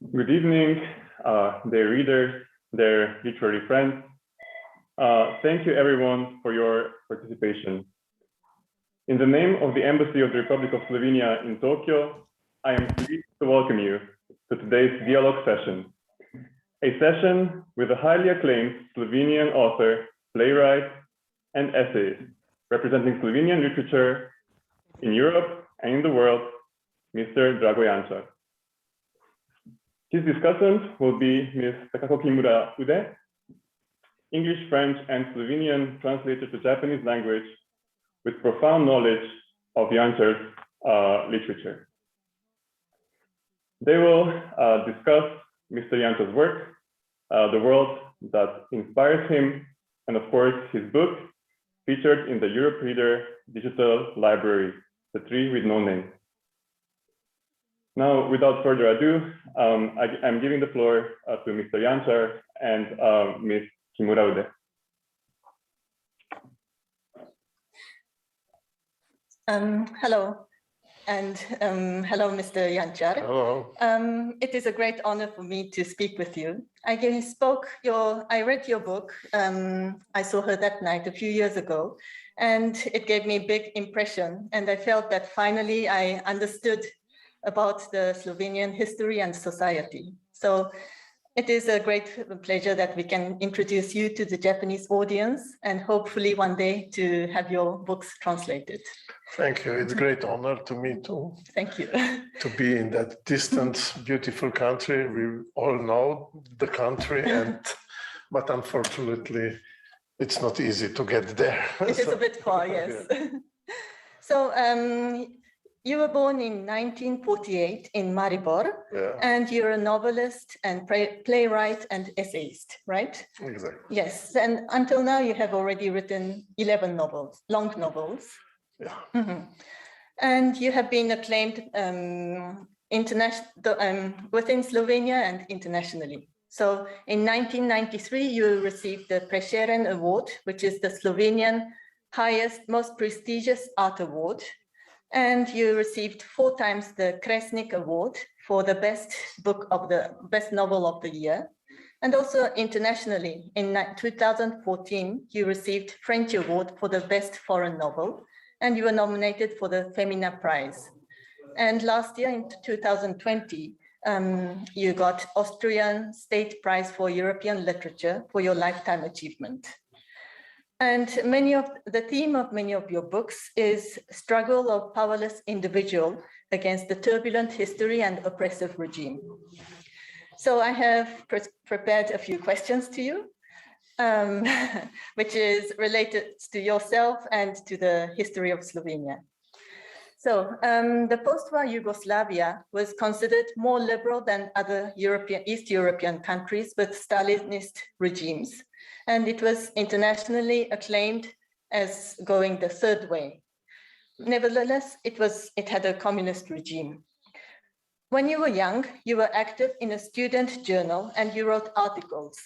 Good evening, dear readers, dear literary friends. Thank you everyone for your participation. In the name of the Embassy of the Republic of Slovenia in Tokyo, I am pleased to welcome you to today's dialogue session, a session with a highly acclaimed Slovenian author, playwright, and essayist representing Slovenian literature in Europe and in the world, Mr. Drago Janc. His discussant will be Ms. Takako Kimura-Ude, English, French, and Slovenian translator to Japanese language with profound knowledge of Janc's literature. They will discuss Mr. Janc's work, the world that inspires him, and of course, his book featured in the Europe Reader digital library, The Tree with No Name. Now, without further ado, I'm giving the floor to Mr. Janc and Ms. Kimura-Ude. Hello, and hello, Mr. Janc. Hello. It is a great honor for me to speak with you. I read your book. I saw her that night a few years ago, and it gave me a big impression. And I felt that finally I understood about the Slovenian history and society. So it is a great pleasure that we can introduce you to the Japanese audience and hopefully one day to have your books translated. Thank you. It's a great honor to me too. Thank you. To be in that distant, beautiful country. We all know the country, but unfortunately, it's not easy to get there. It is a bit far, yes. Yeah. So you were born in 1948 in Maribor, Yeah. and you're a novelist and playwright and essayist, right? Exactly. Yes, and until now you have already written 11 novels, long novels. Yeah. Mm-hmm. And you have been acclaimed within Slovenia and internationally. So in 1993, you received the Prešeren Award, which is the Slovenian highest, most prestigious art award. And you received 4 times the Kresnik Award for the best novel of the year. And also internationally, in 2014, you received French Award for the best foreign novel, and you were nominated for the Femina Prize. And last year, in 2020, you got Austrian State Prize for European Literature for your lifetime achievement. And the theme of many of your books is struggle of powerless individual against the turbulent history and oppressive regime. So I have prepared a few questions to you, which is related to yourself and to the history of Slovenia. So the post-war Yugoslavia was considered more liberal than other East European countries with Stalinist regimes. And it was internationally acclaimed as going the third way. Nevertheless, it had a communist regime. When you were young, you were active in a student journal and you wrote articles,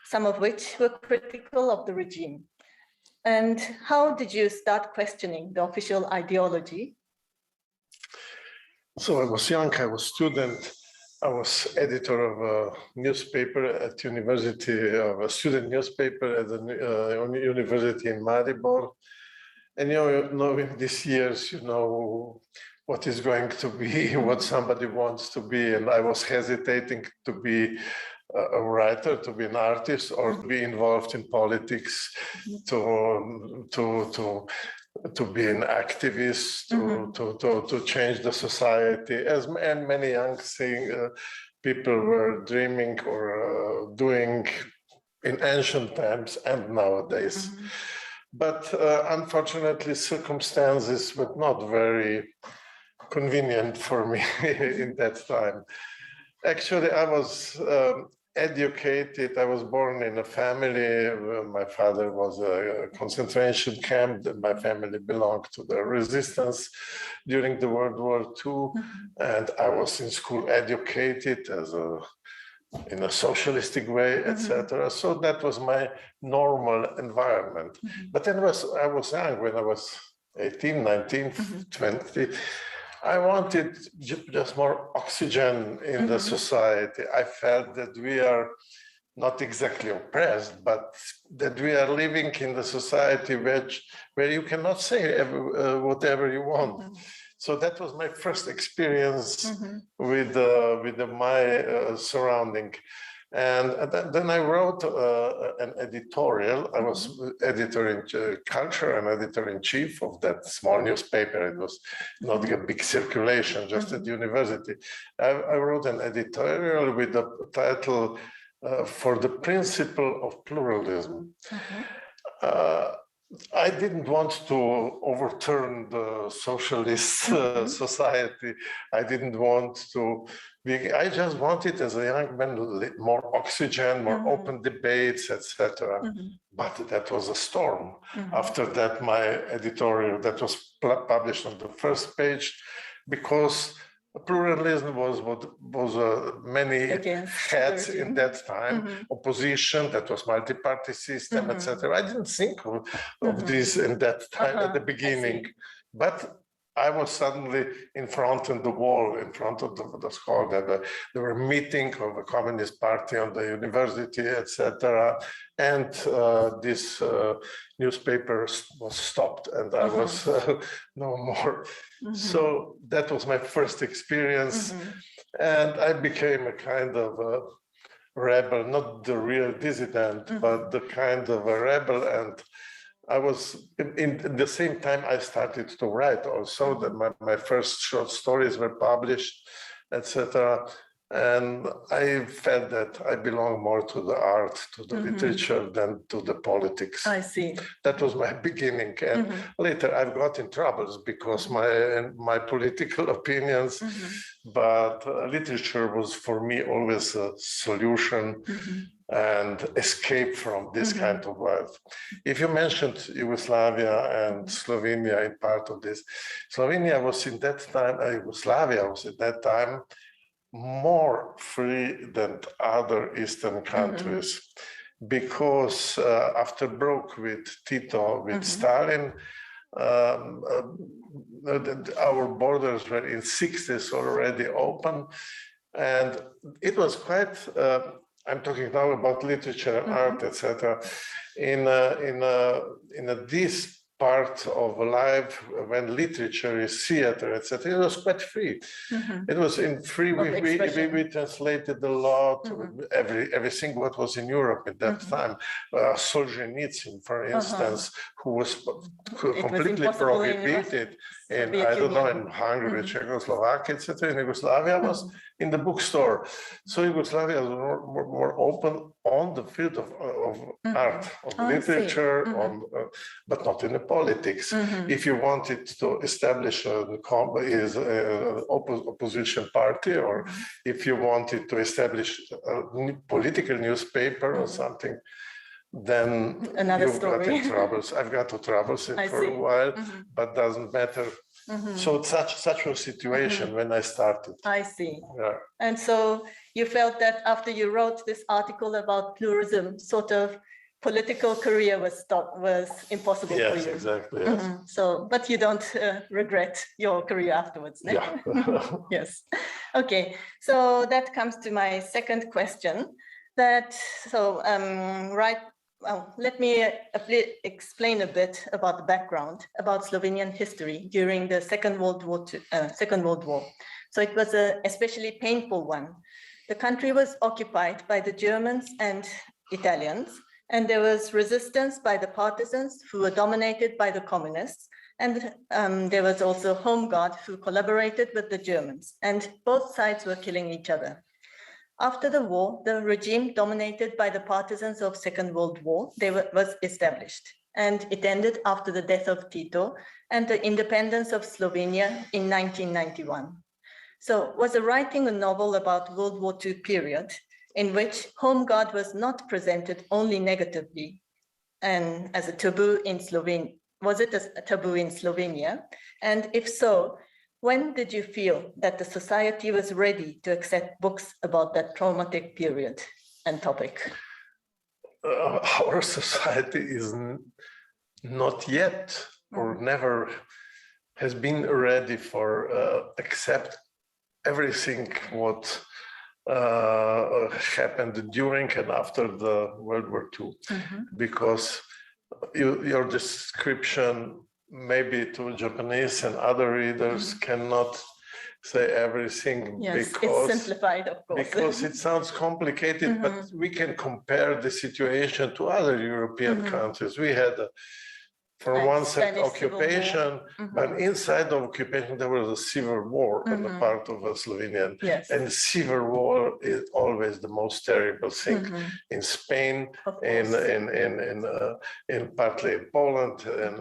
some of which were critical of the regime. And how did you start questioning the official ideology? So I was young, I was student. I was editor of a newspaper at university, of a student newspaper at the university in Maribor. And in these years, you know what is going to be, what somebody wants to be. And I was hesitating to be a writer, to be an artist, or to be involved in politics, to be an activist, to change the society, and many young people were dreaming or doing in ancient times and nowadays. But unfortunately, circumstances were not very convenient for me in that time. Actually, I was educated. I was born in a family. My father was a concentration camp. My family belonged to the resistance during the World War II. And I was in school educated in a socialistic way, etc. So that was my normal environment. But then I was young when I was 18, 19, 20. I wanted just more oxygen in the society. I felt that we are not exactly oppressed, but that we are living in the society where you cannot say whatever you want. So that was my first experience with my surrounding. And then I wrote an editorial. I was editor in culture and editor in chief of that small newspaper. It was not a big circulation, just at university. I wrote an editorial with the title for the principle of pluralism. I didn't want to overturn the socialist society. I didn't want to be, I just wanted as a young man more oxygen, more open debates, etc. But that was a storm. After that, my editorial that was published on the first page, because pluralism was many hats in that time, opposition, that was multi-party system, etc. I didn't think of this in that time at the beginning, but I was suddenly in front of the wall, in front of the school, that there were meeting of the Communist Party on the university, etc. And this newspaper was stopped, and I was no more. So that was my first experience, and I became a kind of a rebel, not the real dissident, but the kind of a rebel. And I was, in the same time, I started to write also, that my first short stories were published, etc. And I felt that I belong more to the art, to the literature, than to the politics. I see. That was my beginning. And later I've got in troubles because my political opinions, but literature was for me always a solution and escape from this kind of world. If you mentioned Yugoslavia and Slovenia in part of this, Slovenia was in that time, Yugoslavia was at that time more free than other Eastern countries, because after broke with Tito, with Stalin, our borders were in 60s already open, and it was quite, I'm talking now about literature and art, etc. In this part of life, when literature is theater, etc., it was quite free. It was in free. We translated a lot. Everything what was in Europe at that time. Solzhenitsyn, for instance, who was completely prohibited in I don't know, in Hungary, Czechoslovakia, etc. In Yugoslavia was in the bookstore. So Yugoslavia was more open on the field of art, of literature, but not in the politics. If you wanted to establish an opposition party, or if you wanted to establish a political newspaper or something, then you've got in troubles. I've got to troubles for a while, but doesn't matter. So such was a situation when I started. I see. Yeah. And so you felt that after you wrote this article about pluralism, sort of political career was impossible for you. Yes, exactly. Yes. So, but you don't regret your career afterwards. No? Yeah. Yes. Okay. So that comes to my second question. Let me explain a bit about the background about Slovenian history during the Second World War. So it was an especially painful one. The country was occupied by the Germans and Italians, and there was resistance by the partisans who were dominated by the communists. And there was also Home Guard who collaborated with the Germans, and both sides were killing each other. After the war, the regime dominated by the partisans of Second World War was established, and it ended after the death of Tito and the independence of Slovenia in 1991. So was writing a novel about World War II period in which Home Guard was not presented only negatively and as a taboo in Slovenia. Was it a taboo in Slovenia? And if so, when did you feel that the society was ready to accept books about that traumatic period and topic? Our society is not yet or never has been ready for accept everything what happened during and after the World War II, because your description maybe to Japanese and other readers cannot say everything. Yes, because it's simplified, of course. Because it sounds complicated, but we can compare the situation to other European countries. We had from Like one side Spanish occupation, but inside the occupation there was a civil war on the part of Slovenia. Yes. And civil war is always the most terrible thing in Spain, in partly in Poland, and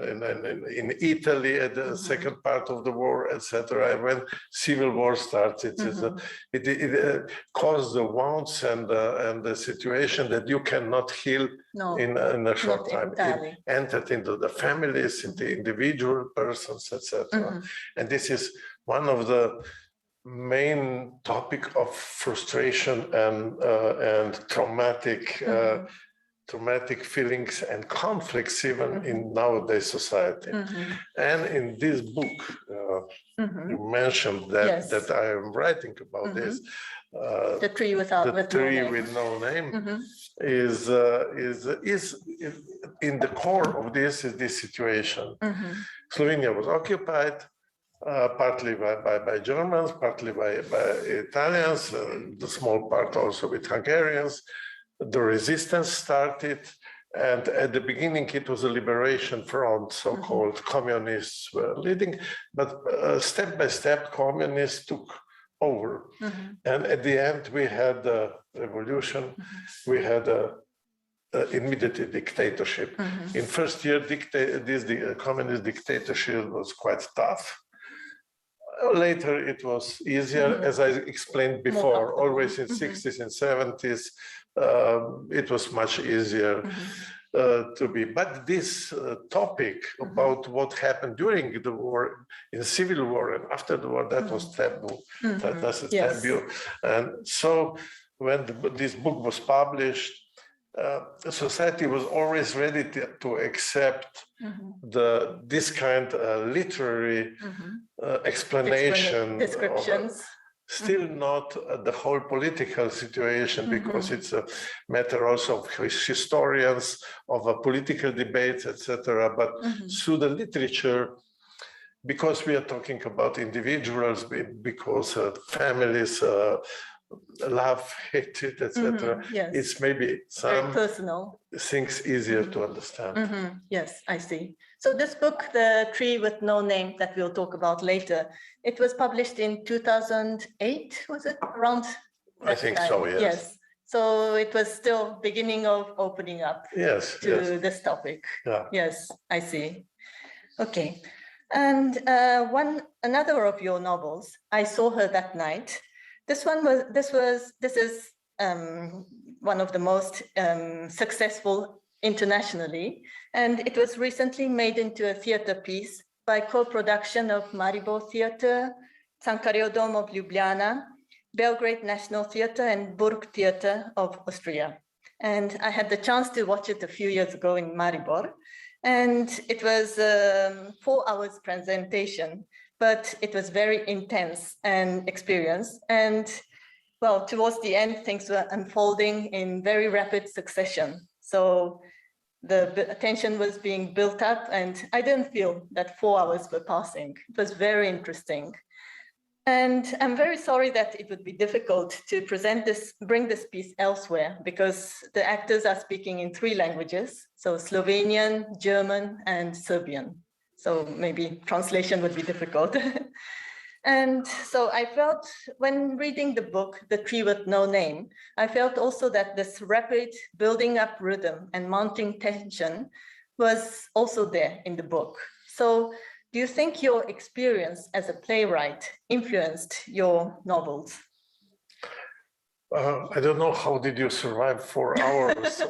in Italy at the second part of the war, etc. And when civil war starts, it causes the wounds and the situation that you cannot heal in a short time. It entered into the families, into individual persons, etc. And this is one of the main topic of frustration and traumatic feelings and conflicts even in nowadays society. And in this book, you mentioned that that I am writing about this. The tree with no name is in the core of this is this situation. Slovenia was occupied partly by Germans, partly by Italians, the small part also with Hungarians. The resistance started, and at the beginning it was a liberation front, so-called communists were leading, but step by step communists took over. And at the end we had the revolution, we had immediate dictatorship. In first year, the communist dictatorship was quite tough. Later it was easier, as I explained before, always in 60s and 70s, it was much easier to be. But this topic about what happened during the war, in civil war and after the war, that was taboo. That's a taboo. And so when this book was published, society was always ready to accept this kind of literary explanation, descriptions. Still not the whole political situation, because it's a matter also of historians, of a political debates, etc. But through the literature, because we are talking about individuals, because families, love, hatred, etc. It's maybe some personal things easier to understand. Yes, I see. So this book, The Tree with No Name, that we'll talk about later, it was published in 2008, was it? Around I think so, yes. Yes. So it was still beginning of opening up to this topic. Yes, I see. Okay. And another of your novels, I Saw Her That Night. This is one of the most successful internationally, and it was recently made into a theater piece by co-production of Maribor Theatre, Cankariodom of Ljubljana, Belgrade National Theatre, and Burg Theatre of Austria. And I had the chance to watch it a few years ago in Maribor, and it was a 4 hours presentation. But it was very intense and experience. And well, towards the end, things were unfolding in very rapid succession. So the attention was being built up, and I didn't feel that 4 hours were passing. It was very interesting. And I'm very sorry that it would be difficult to bring this piece elsewhere, because the actors are speaking in 3 languages. So Slovenian, German, and Serbian. So maybe translation would be difficult. And so I felt when reading the book, The Tree with No Name, I felt also that this rapid building up rhythm and mounting tension was also there in the book. So do you think your experience as a playwright influenced your novels? I don't know, how did you survive 4 hours?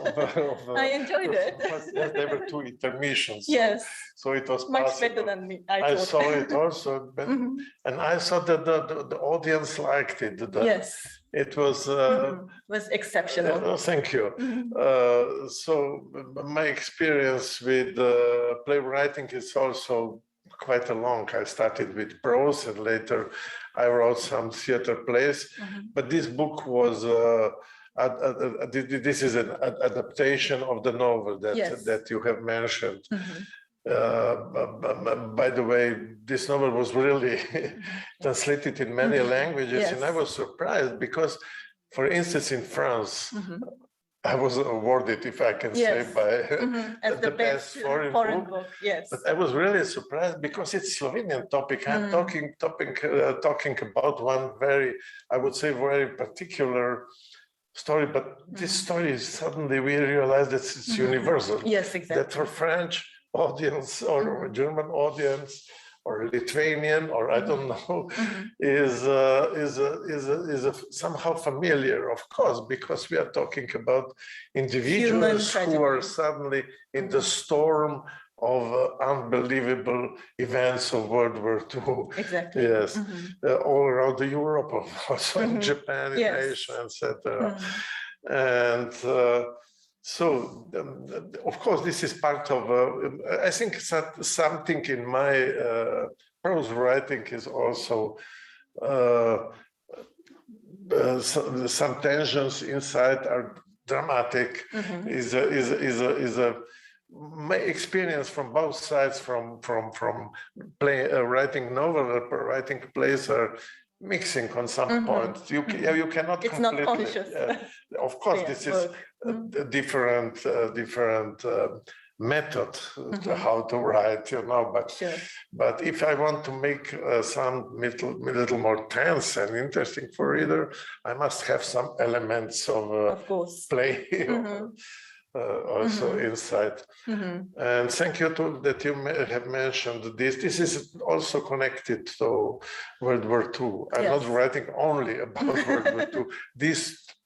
I enjoyed it. There were 2 intermissions. Yes. So it was much possible. better than me. I saw it also, but, and I thought that the audience liked it. Yes. It was exceptional. Thank you. So my experience with playwriting is also quite along. I started with prose, and later I wrote some theater plays. But this book was this is an adaptation of the novel that you have mentioned. By the way, this novel was really translated in many languages, and I was surprised because, for instance, in France, I was awarded, if I can say, by as the best foreign book. Yes, but I was really surprised because it's Slovenian topic. I'm talking about one very, I would say, very particular story. But this story is suddenly we realize that it's universal. Yes, exactly. That for French audience or German audience or Lithuanian or I don't know is somehow familiar, of course, because we are talking about individuals who are suddenly in the storm of unbelievable events of World War II. Exactly. Yes, all around Europe, also in Japan, in Asia, etc. And so, of course, this is part of, I think something in my prose writing is also some tensions inside are dramatic, my experience from both sides, from writing novel, writing plays are mixing on some point. You cannot it's completely. Not conscious. Of course, this is a different method how to write, but if I want to make some little more tense and interesting for reader, I must have some elements of play also inside. And thank you that you have mentioned this. This is also connected to World War II. I'm not writing only about World War II.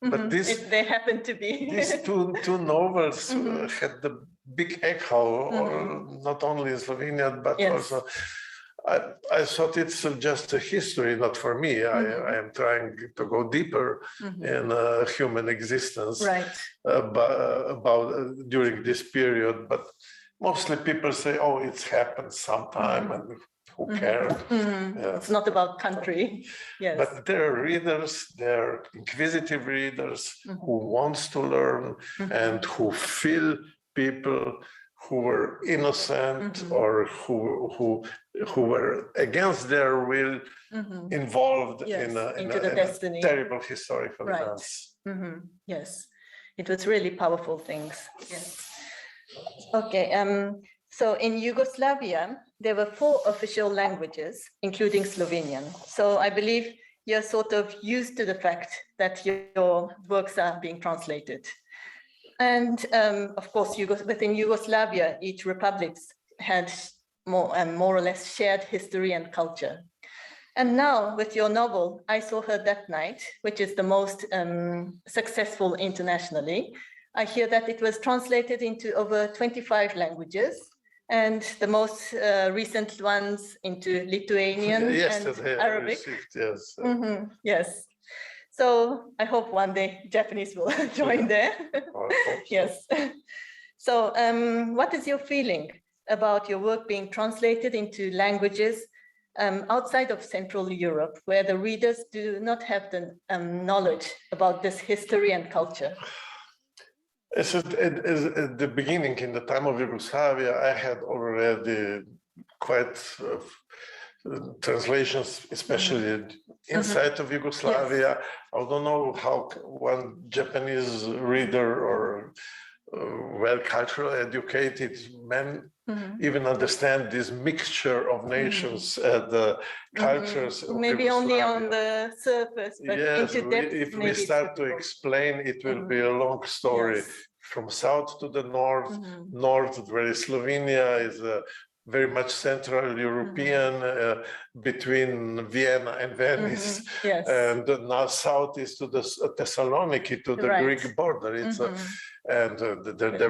But they happen to be. These two novels had the big echo, not only in Slovenia, but also. I thought it's just a history, not for me. I am trying to go deeper in human existence about during this period. But mostly people say, "Oh, it's happened sometime," and who cares? It's not about country. Yes. But there are readers, there are inquisitive readers who wants to learn and who feel people who were innocent or who were against their will involved in a terrible historical events. Yes, it was really powerful things. Yes. Okay. So in Yugoslavia, there were 4 official languages, including Slovenian. So I believe you're sort of used to the fact that your works are being translated. And of course, within Yugoslavia, each republic had more or less shared history and culture. And now with your novel, I Saw Her That Night, which is the most successful internationally, I hear that it was translated into over 25 languages, and the most recent ones into Lithuanian and Arabic. Yes. Yes. So I hope one day Japanese will join there. Yes. So what is your feeling about your work being translated into languages outside of Central Europe, where the readers do not have the knowledge about this history and culture? At the beginning, in the time of Yugoslavia, I had already quite translations, especially inside of Yugoslavia. Yes. I don't know how one Japanese reader or well culturally educated man even understand this mixture of nations and cultures. Maybe only on the surface, but into depth. If we start to explain, it will be a long story. Yes. From south to the north, where Slovenia is very much Central European, between Vienna and Venice, and now south is to the Thessaloniki, to the Greek border. It's there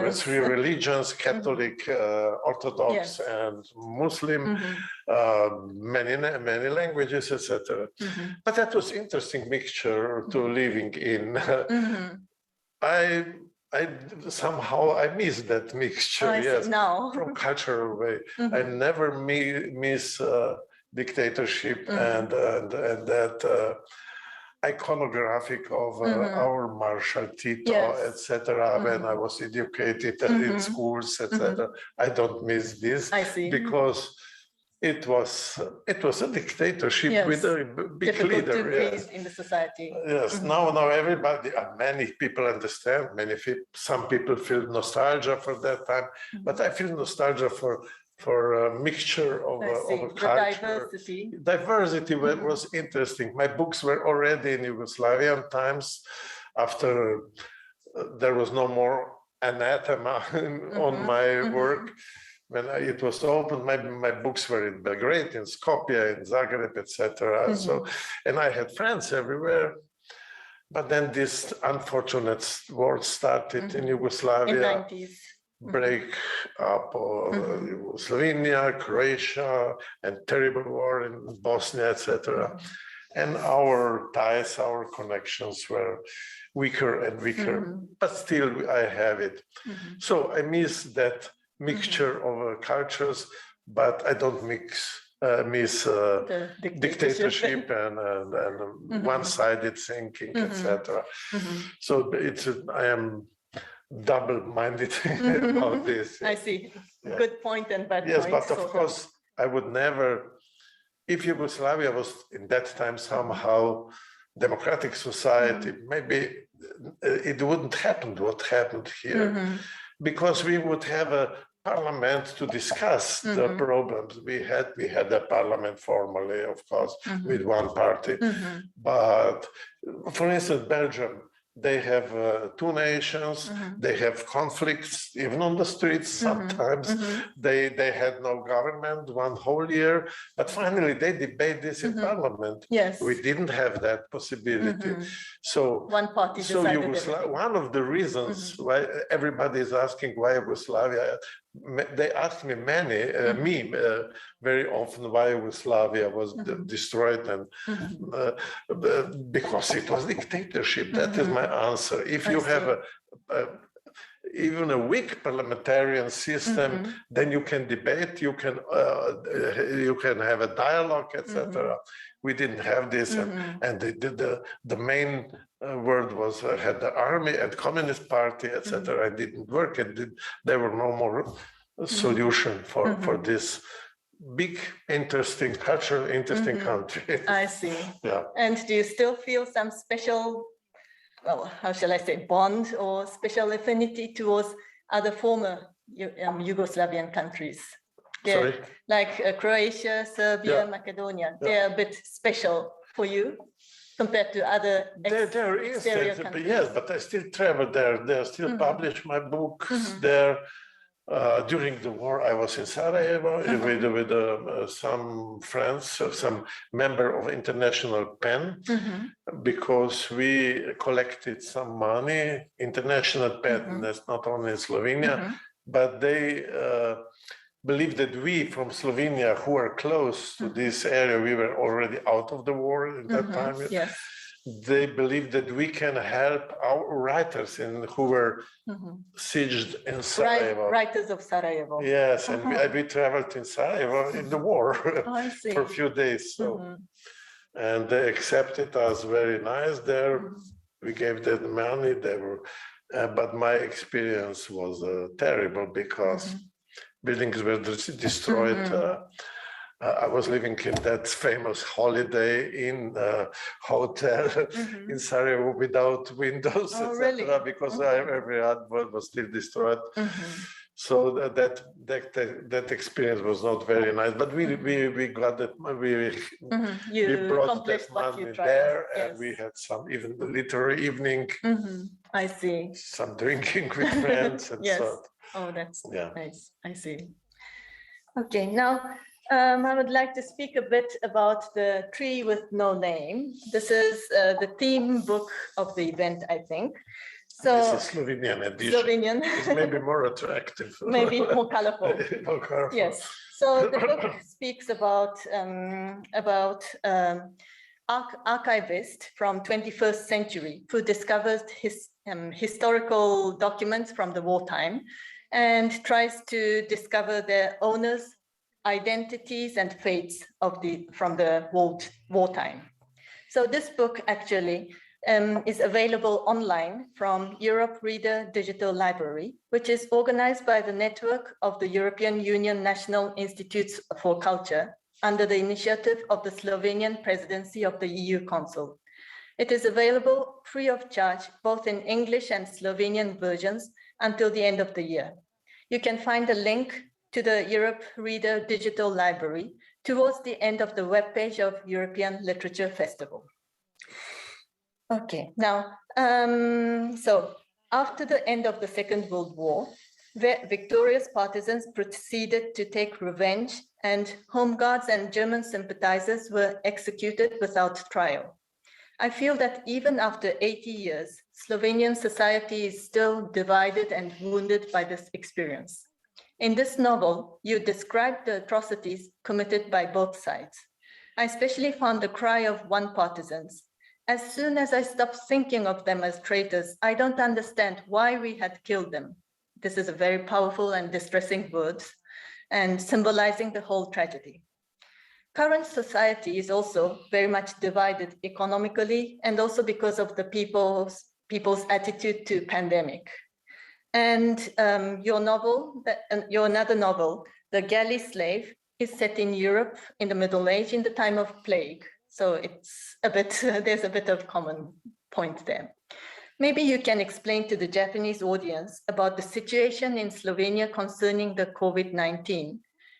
were 3 religions: Catholic, Orthodox, and Muslim. Many languages, etc. But that was interesting mixture to living in. somehow I miss that mixture, yes, now. from cultural way. I never miss dictatorship and that iconographic of our Marshal Tito, etc. When I was educated in schools, etc. I don't miss this because it was a dictatorship with a big leader. Yes, in the society. Yes. Now everybody, many people understand. Some people feel nostalgia for that time, but I feel nostalgia for a mixture of culture. Diversity was interesting. My books were already in Yugoslavian times. After there was no more anathema on my work. When it was opened, my books were in Belgrade, in Skopje, in Zagreb, etc. So, and I had friends everywhere. But then this unfortunate war started in Yugoslavia. In 90s. Break up Slovenia, Croatia, and terrible war in Bosnia, etc. And our ties, our connections were weaker and weaker, but still I have it. So I miss that mixture of cultures, but I don't miss dictatorship and one-sided thinking, etc. So I am double-minded about this. I see. Yeah. Good point and bad point. Yes, but of course, I would never, if Yugoslavia was in that time somehow democratic society, maybe it wouldn't happen what happened here, because we would have a parliament to discuss the problems. We had a parliament formally, of course, with one party. But for instance, Belgium, they have two nations, they have conflicts, even on the streets sometimes. They had no government one whole year, but finally they debate this in parliament. Yes. We didn't have that possibility. So one party decided one of the reasons why everybody is asking why Yugoslavia, they asked me very often why Yugoslavia was destroyed, and because it was dictatorship. That is my answer. If you have even a weak parliamentarian system, then you can debate, you can have a dialogue, etc. We didn't have this, and the main word was had the army and Communist Party, etc. It didn't work. There were no more solution for this big, interesting, cultural, interesting country. I see. Yeah. And do you still feel some special, well, how shall I say, bond or special affinity towards other former Yugoslavian countries? Sorry? Like Croatia, Serbia, Macedonia. They're a bit special for you compared to other there is, yes, but I still travel there. They still publish my books there. During the war, I was in Sarajevo with some friends, some member of International PEN, because we collected some money. International PEN, that's not only in Slovenia, but they believe that we from Slovenia, who are close to this area, we were already out of the war at that time. Yes. They believe that we can help our writers who were sieged in Sarajevo. Writers of Sarajevo. Yes, and we traveled in Sarajevo in the war for a few days. So, and they accepted us very nice there. We gave them money. They were, but my experience was terrible because buildings were destroyed. I was living in that famous Holiday Inn hotel in Sarajevo without windows, etc., because every advert was still destroyed. So that experience was not very nice. But we got that. We brought that money there, and we had some even literary evening. I see. Some drinking with friends and so. Oh, that's nice. I see. Okay, now. I would like to speak a bit about the tree with no name. This is the theme book of the event, I think. So this is Slovenian edition. Slovenian. It's maybe more attractive. Maybe more colorful. More colorful. Yes. So the book speaks about archivist from 21st century who discovered historical documents from the wartime and tries to discover their owners, identities, and fates from the wartime. So this book actually is available online from Europe Reader Digital Library, which is organized by the network of the European Union National Institutes for Culture under the initiative of the Slovenian presidency of the EU Council. It is available free of charge, both in English and Slovenian versions until the end of the year. You can find a link to the Europe Reader Digital Library towards the end of the webpage of European Literature Festival. Okay, now, so after the end of the Second World War, the victorious partisans proceeded to take revenge, and Home Guards and German sympathizers were executed without trial. I feel that even after 80 years, Slovenian society is still divided and wounded by this experience. In this novel, you describe the atrocities committed by both sides. I especially found the cry of one partisan. As soon as I stopped thinking of them as traitors, I don't understand why we had killed them. This is a very powerful and distressing word, and symbolizing the whole tragedy. Current society is also very much divided economically, and also because of the people's attitude to pandemic. And your another novel, The Galley Slave, is set in Europe in the Middle Age in the time of plague. So it's a bit, there's a bit of common point there. Maybe you can explain to the Japanese audience about the situation in Slovenia concerning the COVID-19.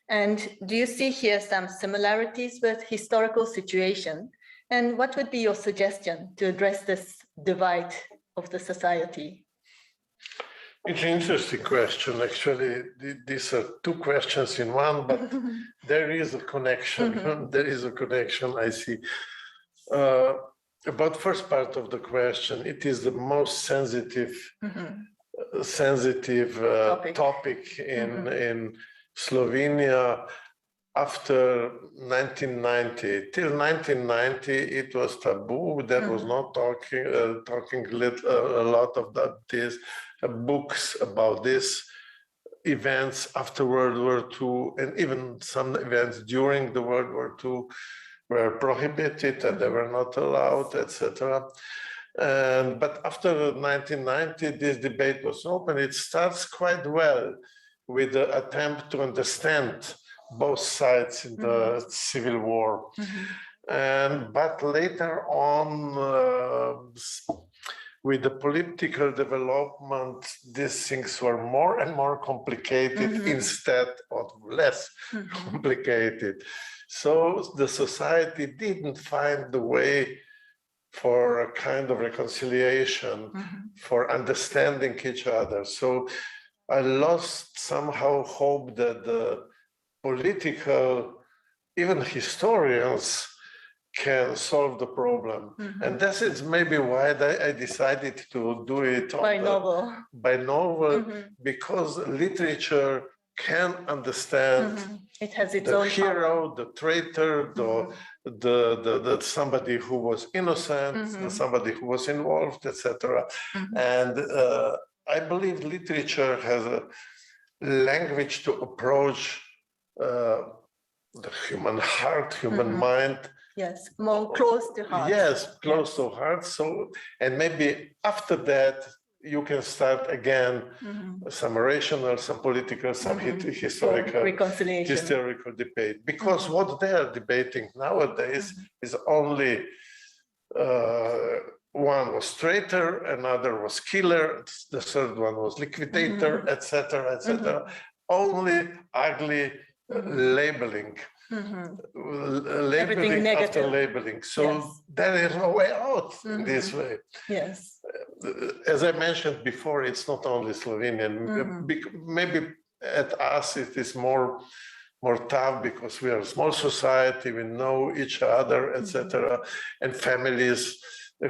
And do you see here some similarities with historical situation? And what would be your suggestion to address this divide of the society? It's an interesting question. Actually, these are two questions in one, but there is a connection. There is a connection, I see. About first part of the question, it is the most sensitive topic in Slovenia after 1990. Till 1990, it was taboo. There was not talking a lot of this. Books about this, events after World War II, and even some events during the World War II were prohibited and they were not allowed, etc. But after 1990, this debate was open. It starts quite well with the attempt to understand both sides in the civil war. But later on, with the political development, these things were more and more complicated instead of less complicated. So the society didn't find the way for a kind of reconciliation, for understanding each other. So I lost somehow hope that the political, even historians, can solve the problem. And this is maybe why I decided to do it by novel, because literature can understand it has its the own hero, power. the traitor, the somebody who was innocent, somebody who was involved, etc. And I believe literature has a language to approach the human heart, human mind. Yes, more close to heart. Yes, close to heart. So, and maybe after that, you can start again some rational, some political, some historical debate. Because what they are debating nowadays is only one was traitor, another was killer, the third one was liquidator, etc., etc. Only ugly labeling. Labeling after labeling. So there is no way out in this way. Yes. As I mentioned before, it's not only Slovenian. Maybe at us it is more tough because we are a small society, we know each other, etc. And families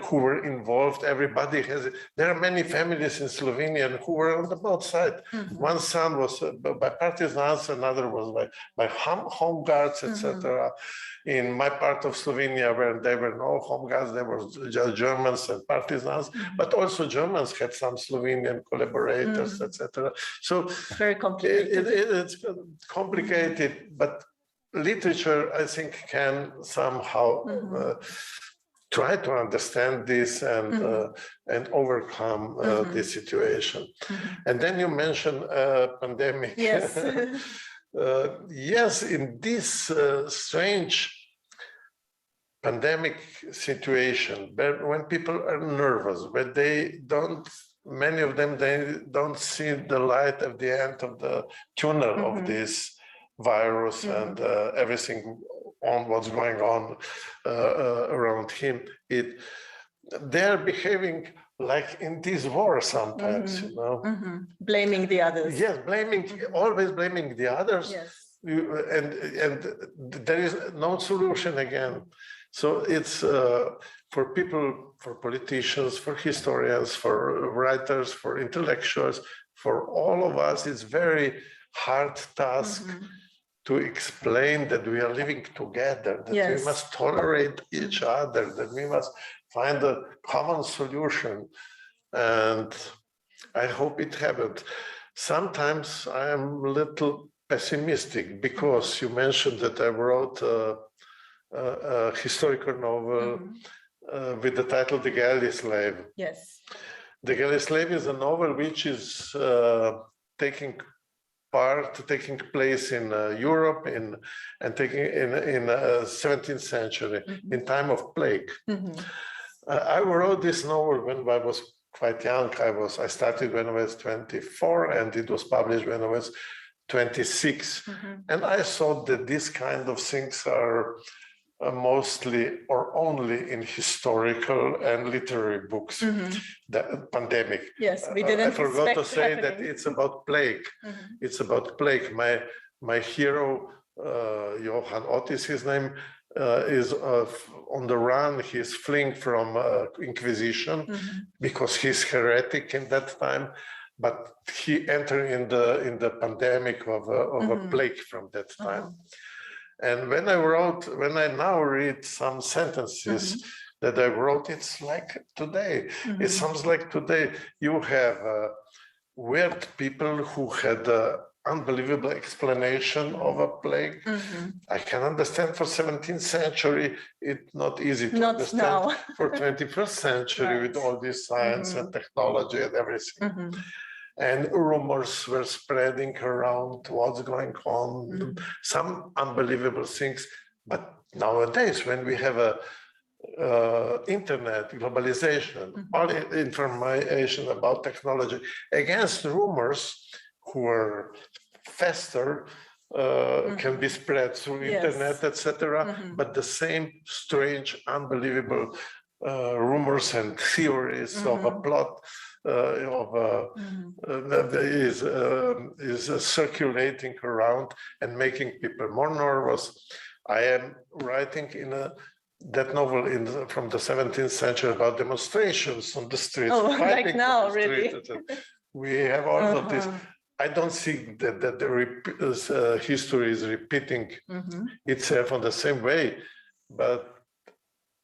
who were involved. Everybody has it. There are many families in Slovenia who were on the both sides. One son was by partisans, another was by home guards, etc. In my part of Slovenia, where there were no home guards, there were just Germans and partisans, but also Germans had some Slovenian collaborators, etc. So very complicated. It's complicated, but literature, I think, can somehow try to understand this and overcome this situation. And then you mentioned pandemic. Yes. Yes, in this strange pandemic situation, when people are nervous, but many of them, they don't see the light at the end of the tunnel of this virus and everything on what's going on around him. They're behaving like in this war sometimes, you know. Blaming the others. Yes, always blaming the others. Yes. And there is no solution again. So it's for people, for politicians, for historians, for writers, for intellectuals, for all of us, it's very hard task to explain that we are living together, that we must tolerate each other, that we must find a common solution. And I hope it happens. Sometimes I am a little pessimistic because you mentioned that I wrote a historical novel with the title The Galley Slave. Yes. The Galley Slave is a novel which is taking place in Europe and taking in 17th century, in time of plague. I wrote this novel when I was quite young. I started when I was 24, and it was published when I was 26. And I thought that these kind of things are mostly or only in historical and literary books. The pandemic. Yes, we didn't. I forgot to say that it's about plague. It's about plague. My hero, Johann Otis, his name, is on the run. He's fleeing from Inquisition because he's heretic in that time. But he entered in the pandemic of a plague from that time. And when I now read some sentences that I wrote, it's like today. It sounds like today. You have weird people who had an unbelievable explanation of a plague. I can understand for 17th century, it's not easy to understand now. for 21st century with all this science and technology and everything. And rumors were spreading around what's going on, some unbelievable things. But nowadays, when we have a internet, globalization, all information about technology, against rumors who are faster, can be spread through internet, etc. But the same strange, unbelievable rumors and theories of a plot is circulating around and making people more nervous. I am writing that novel from the 17th century about demonstrations on the streets. Oh, like now, really? We have all of this. I don't think that the history is repeating itself on the same way, but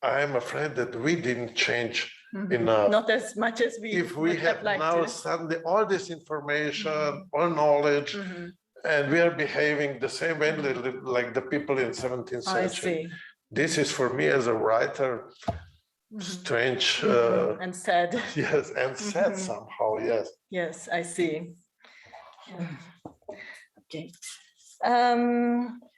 I am afraid that we didn't change enough. Not as much as we if we have now suddenly all this information, all knowledge, and we are behaving the same way like the people in 17th century. I see. This is for me as a writer strange and sad. Yes, and sad somehow. Yes. Yes, I see. Okay.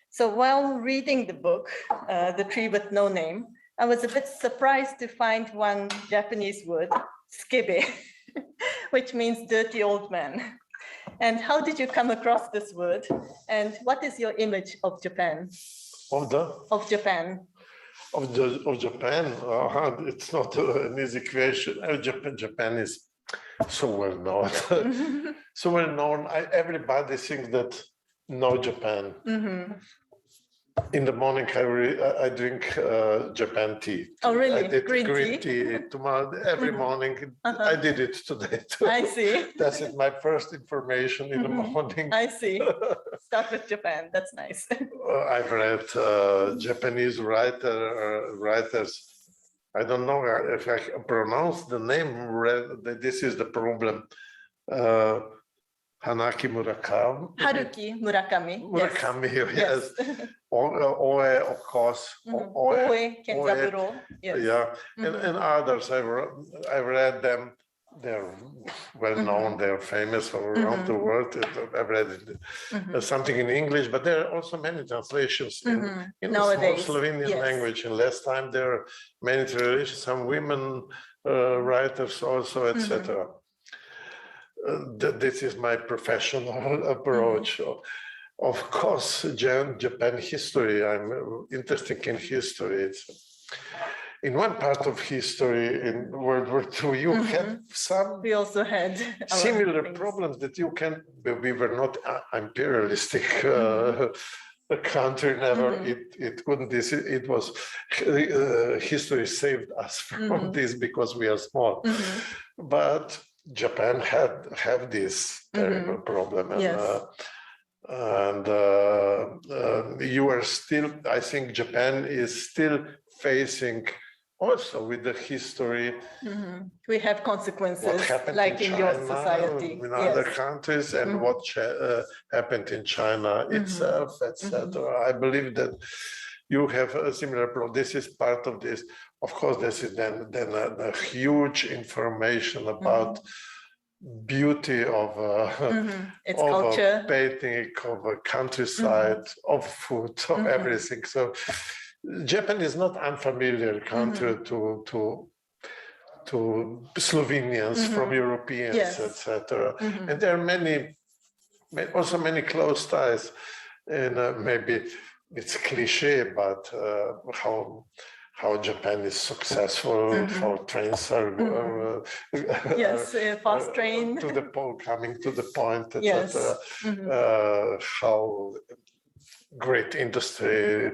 So while reading the book, The Tree with No Name, I was a bit surprised to find one Japanese word, skebe, which means dirty old man. And how did you come across this word? And what is your image of Japan? Of Japan. Of Japan, it's not an easy question. Japan is so well known. So well known. Everybody thinks that know Japan. In the morning, I drink Japan tea. Oh, really? I did Green tea tomorrow every morning. I did it today too. I see. That's it. My first information in the morning. I see. Start with Japan. That's nice. I've read Japanese writers. I don't know if I pronounce the name. This is the problem. Haruki Murakami. Murakami, yes. Oe, of course. Oe Kenzaburo. Yes. Yeah, and others. I've read them. They're well known. They're famous around the world. I've read something in English, but there are also many translations in the small Slovenian language. In less time, there are many translations. Some women writers also, etc. This is my professional approach. Of course, Japan history. I'm interested in history. In one part of history, in World War II, you had some. We also had similar problems that you can. We were not imperialistic country. Never. It couldn't. It was history saved us from this because we are small. But Japan have this terrible problem, and you are still. I think Japan is still facing also with the history. We have consequences, like in your society, in other countries, and what happened in China itself, etc. I believe that you have a similar problem. This is part of this. Of course, this is then a huge information about beauty of its culture, painting, of a countryside, of food, of everything. So Japan is not unfamiliar country to Slovenians from Europeans, etc. And there are also many close ties. And maybe it's cliche, but how Japan is successful, how trains are fast train to the point, coming to the point, etc. How great industry,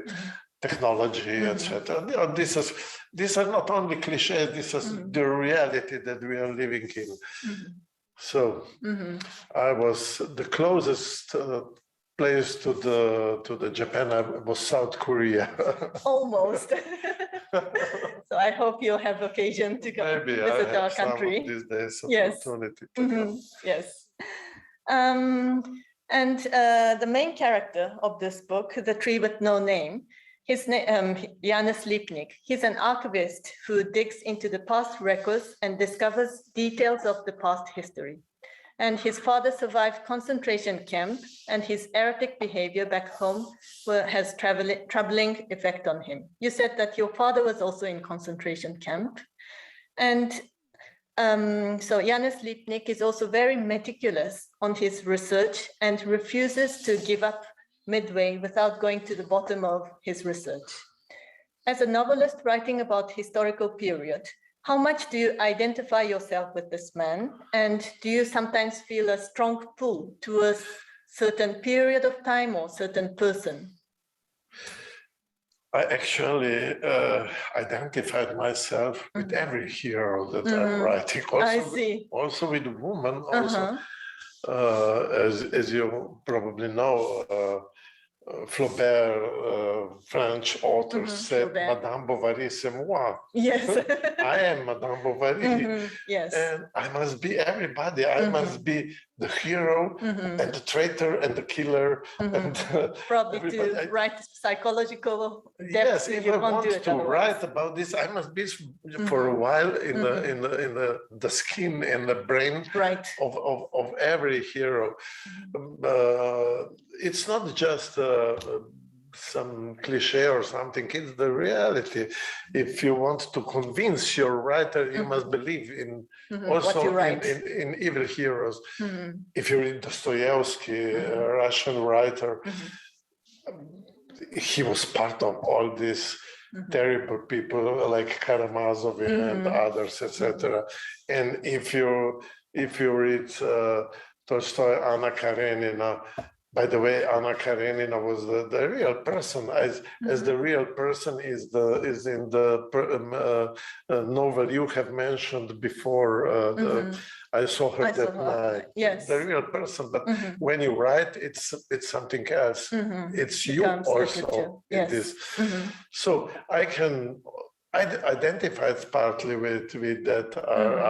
technology, etc. These are not only cliches. This is the reality that we are living in. So I was the closest place to the Japan. I was South Korea. Almost. So I hope you'll have occasion to go visit our country. These days, opportunity. Yes. And the main character of this book, The Tree with No Name, his name, Janez Lipnik. He's an archivist who digs into the past records and discovers details of the past history. And his father survived concentration camp, and his erratic behavior back home has troubling effect on him. You said that your father was also in concentration camp. And so Janez Lipnik is also very meticulous on his research and refuses to give up midway without going to the bottom of his research. As a novelist writing about historical period, how much do you identify yourself with this man? And do you sometimes feel a strong pull to a certain period of time or certain person? I actually identified myself with every hero that I'm writing. Also with women. Also, as you probably know, Flaubert, French author, said, Madame Bovary, c'est moi. Yes. I am Madame Bovary. Yes. And I must be everybody. I must be the hero and the traitor and the killer. And probably to write psychological depth. Yes, if I want to write about this, I must be for a while in the skin and the brain of every hero. It's not just some cliche or something, it's the reality. If you want to convince your writer, you must believe in also in evil heroes. If you read Dostoevsky, a Russian writer, he was part of all these terrible people like Karamazov and others, etc. And if you read Tolstoy, Anna Karenina, By the way, Anna Karenina was the real person, as the real person is in the novel you have mentioned before. I saw her that night. Yes, the real person. But when you write, it's something else. It's you also in this. So I can identify partly with that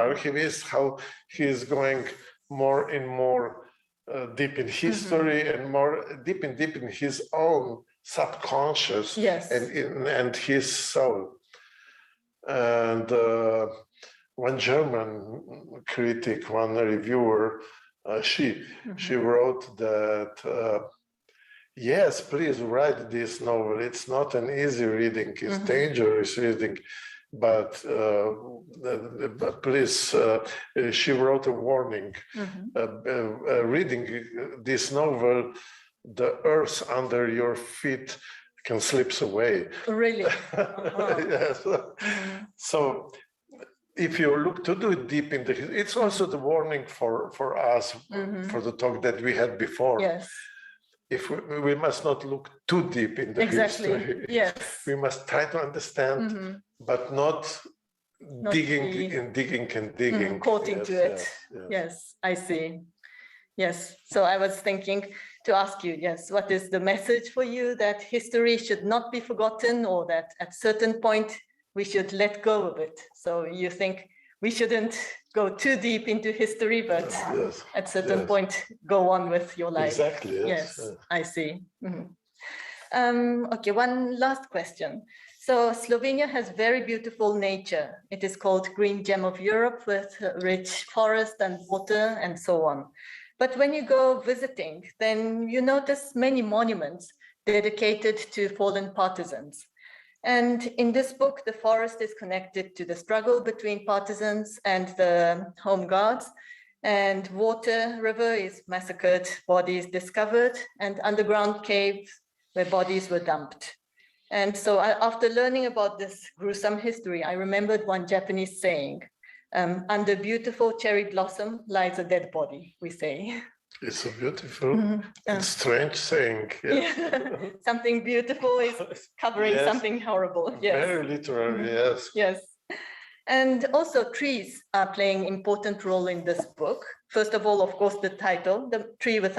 archivist, how he is going more and more deep in history and more deep in his own subconscious and his soul. And one German critic, one reviewer, she wrote that, yes, please write this novel. It's not an easy reading, it's dangerous reading. But please, she wrote a warning. Reading this novel, the earth under your feet can slip away. Really? Yes. So if you look to do it deep in it's also the warning for us, for the talk that we had before. Yes. If we must not look too deep in the history. Yes. We must try to understand, but not digging and digging. Caught into it. Yes, I see. Yes. So I was thinking to ask you, what is the message for you that history should not be forgotten, or that at certain point we should let go of it? So you think we shouldn't go too deep into history, but at certain point go on with your life. Exactly. Yes, I see. Okay, one last question. So Slovenia has very beautiful nature. It is called Green Gem of Europe, with rich forest and water and so on. But when you go visiting, then you notice many monuments dedicated to fallen partisans. And in this book, the forest is connected to the struggle between partisans and the home guards. And river is massacred, bodies discovered, and underground caves where bodies were dumped. And so after learning about this gruesome history, I remembered one Japanese saying, under beautiful cherry blossom lies a dead body, we say. It's a beautiful and strange saying. Something beautiful is covering something horrible. Very literary, Yes. And also trees are playing an important role in this book. First of all, of course, the title, The Tree with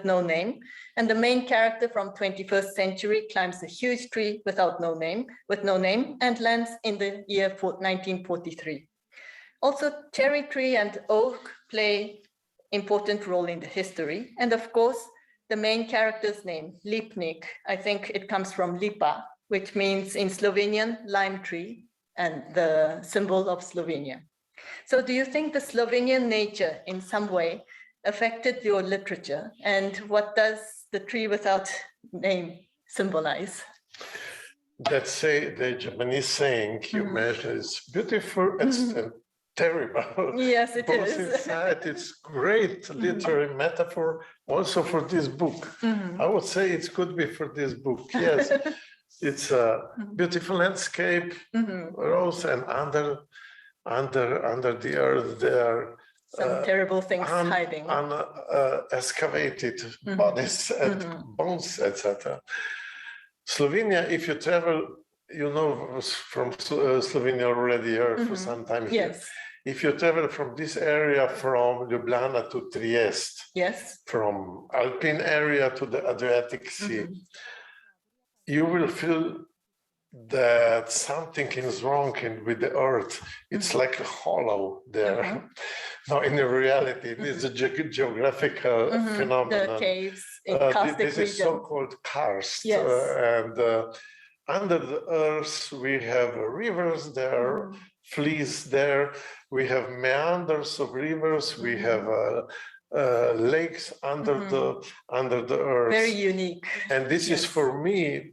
No Name. And the main character from 21st century climbs a huge tree with no name, and lands in the year 1943. Also, cherry tree and oak play important role in the history. And of course, the main character's name, Lipnik, I think it comes from lipa, which means in Slovenian, lime tree, and the symbol of Slovenia. So do you think the Slovenian nature in some way affected your literature? And what does the tree without name symbolize? That's the Japanese saying you mentioned is beautiful and terrible. Yes, it Both is. inside, it's great literary metaphor also for this book. I would say it could be for this book, yes. It's a beautiful landscape, rose, and under the earth there are some terrible things hiding. Excavated bodies and bones, etc. Slovenia, if you travel, you know from Slovenia already here for some time here. If you travel from this area, from Ljubljana to Trieste, from Alpine area to the Adriatic Sea, you will feel that something is wrong with the earth. It's like a hollow there. No, in reality, it is a geographical phenomenon. The caves in karstic this is so-called karst. And under the earth, we have rivers there, fleas there. We have meanders of rivers. We have lakes under the earth. Very unique. And this is for me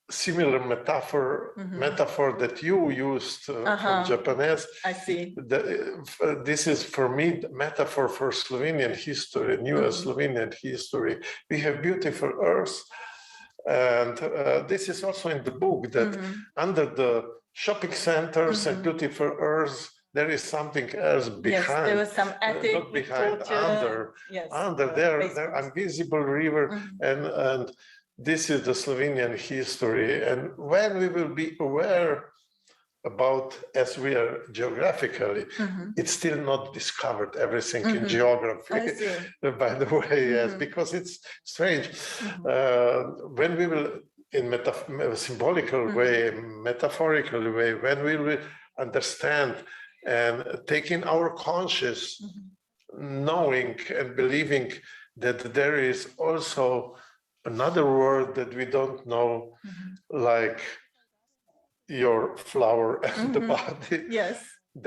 similar metaphor that you used from Japanese. I see. This is for me the metaphor for Slovenian history, new Slovenian history. We have beautiful earth, and this is also in the book that under the shopping centers and beautiful earth, there is something else behind. Yes, there was some attic, not behind, torture, under there invisible river, and this is the Slovenian history. And when we will be aware about, as we are geographically, it's still not discovered everything in geography, by the way, yes, because it's strange. When we will, in symbolical way, metaphorical way, when we will understand and taking our conscious, knowing and believing that there is also another world that we don't know, like your flower and the body, yes,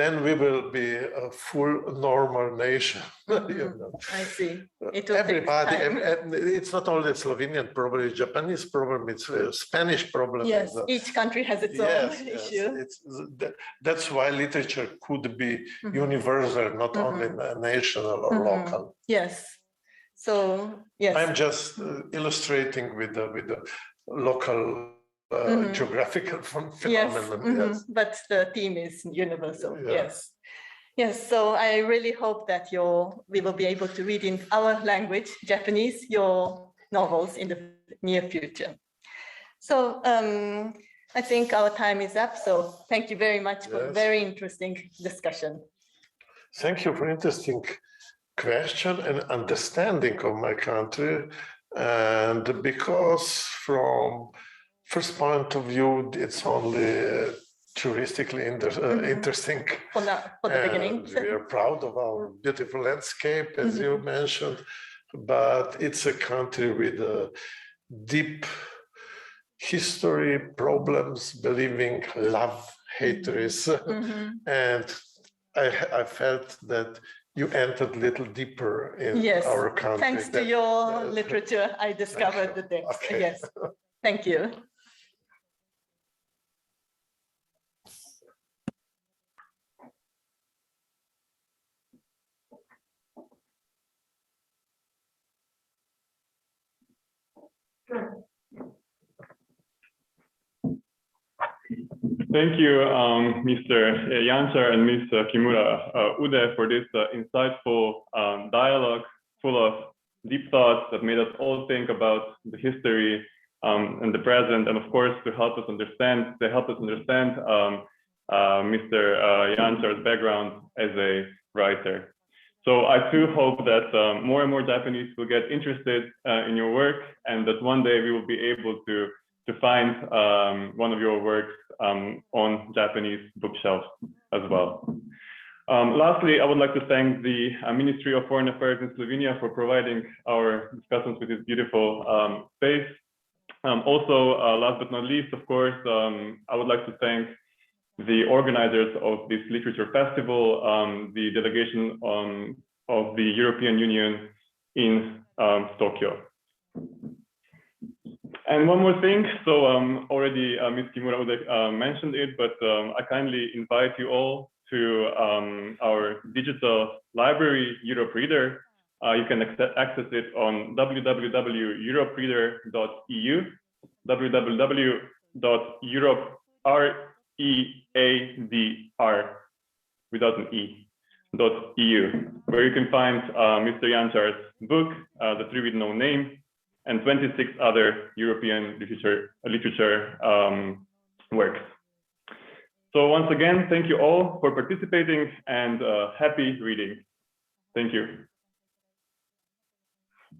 then we will be a full normal nation. You know? I see. It will Everybody, take time. it's not only Slovenian problem, Japanese problem, it's a Spanish problem. Yes, each country has its own issue. That's why literature could be universal, not only national or local. Yes. So yes, I'm just illustrating with the local geographical phenomenon. Yes. But the theme is universal. Yes. Yes, so I really hope that we will be able to read in our language, Japanese, your novels in the near future. So I think our time is up. So thank you very much for a very interesting discussion. Thank you for interesting question and understanding of my country. And because from first point of view, it's only touristically interesting. For the beginning. We are proud of our beautiful landscape, as you mentioned, but it's a country with a deep history, problems, believing, love, hatred. And I felt that you entered a little deeper in our country. Thanks to your literature, I discovered the depths. Okay. Yes, thank you. Thank you, Mr. Janc and Ms. Kimura Ude, for this insightful dialogue full of deep thoughts that made us all think about the history and the present, and of course to help us understand Mr. Janc's background as a writer. So I too hope that more and more Japanese will get interested in your work, and that one day we will be able to find one of your works on Japanese bookshelves as well. Lastly, I would like to thank the Ministry of Foreign Affairs in Slovenia for providing our discussants with this beautiful space. Also, last but not least, of course, I would like to thank the organizers of this literature festival, the delegation of the European Union in Tokyo. And one more thing, so already Ms. Kimura mentioned it, but I kindly invite you all to our digital library, Europe Reader. You can access it on www.europereader.eu, www.europereadr without an E, .eu, where you can find Mr. Janc's book, The Three with No Name, and 26 other European literature works. So once again, thank you all for participating, and happy reading. Thank you.